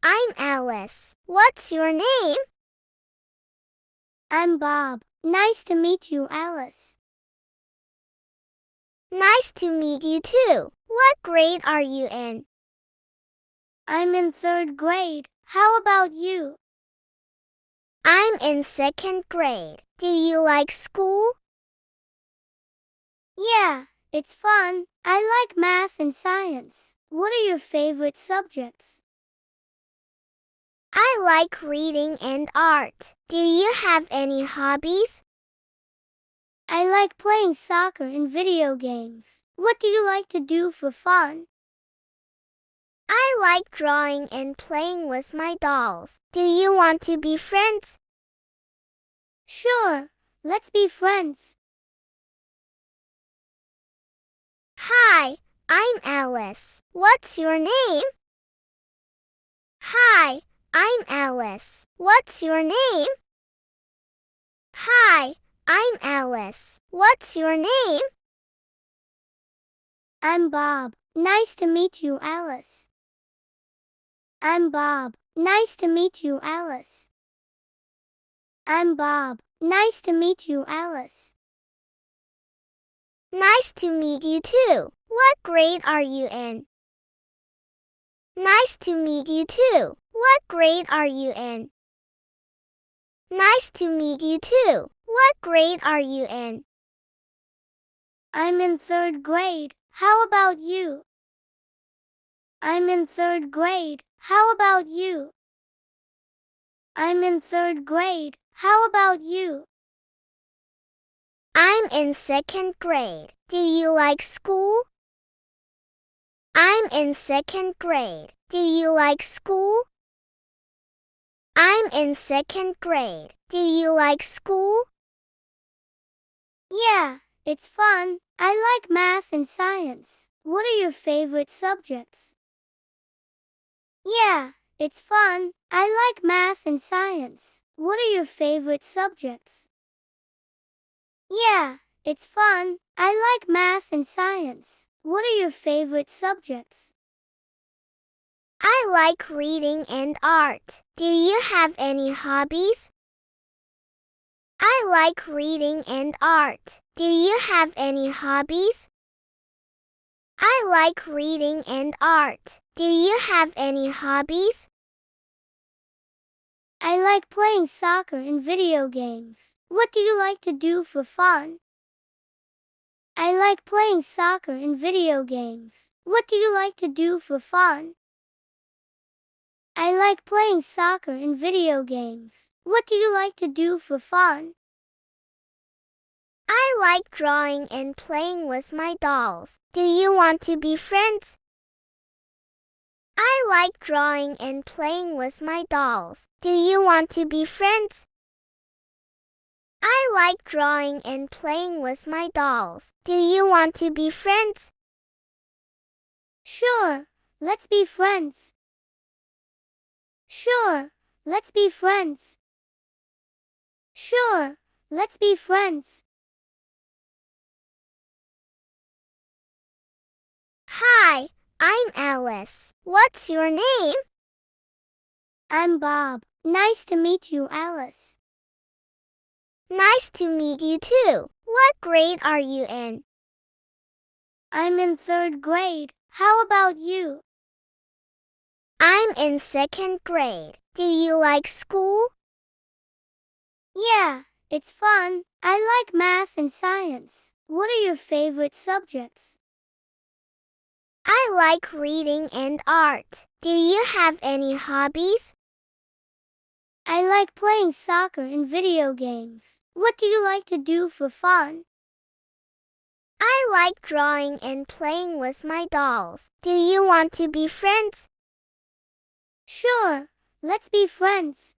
I'm Alice. What's your name? I'm Bob. Nice to meet you, Alice. Nice to meet you too. What grade are you in? I'm in 3rd grade. How about you? I'm in 2nd grade. Do you like school? Yeah, it's fun. I like math and science. What are your favorite subjects? I like reading and art. Do you have any hobbies? I like playing soccer and video games. What do you like to do for fun? I like drawing and playing with my dolls. Do you want to be friends? Sure, let's be friends. Hi, I'm Alice. What's your name? Hi, I'm Alice. What's your name? Hi, I'm Alice. What's your name? I'm Bob. Nice to meet you, Alice. I'm Bob. Nice to meet you, Alice. I'm Bob. Nice to meet you, Alice. Nice to meet you too. What grade are you in? Nice to meet you too. What grade are you in? Nice to meet you too. What grade are you in? I'm in 3rd grade. How about you? I'm in 3rd grade. How about you? I'm in 3rd grade. How about you? I'm in 2nd grade. Do you like school? I'm in 2nd grade. Do you like school? I'm in 2nd grade. Do you like school? Yeah, it's fun. I like math and science. What are your favorite subjects? Yeah, it's fun. I like math and science. What are your favorite subjects? Yeah, it's fun. I like math and science. What are your favorite subjects? I like reading and art. Do you have any hobbies? I like reading and art. Do you have any hobbies? I like reading and art. Do you have any hobbies? I like playing soccer and video games. What do you like to do for fun? I like playing soccer and video games. What do you like to do for fun? I like playing soccer and video games. What do you like to do for fun? I like drawing and playing with my dolls. Do you want to be friends? I like drawing and playing with my dolls. Do you want to be friends? I like drawing and playing with my dolls. Do you want to be friends? Sure, let's be friends. Sure, let's be friends. Sure, let's be friends. Hi, I'm Alice. What's your name? I'm Bob. Nice to meet you, Alice. Nice to meet you too. What grade are you in? I'm in 3rd grade. How about you? I'm in 2nd grade. Do you like school? Yeah, it's fun. I like math and science. What are your favorite subjects? I like reading and art. Do you have any hobbies? I like playing soccer and video games. What do you like to do for fun? I like drawing and playing with my dolls. Do you want to be friends? Sure, let's be friends.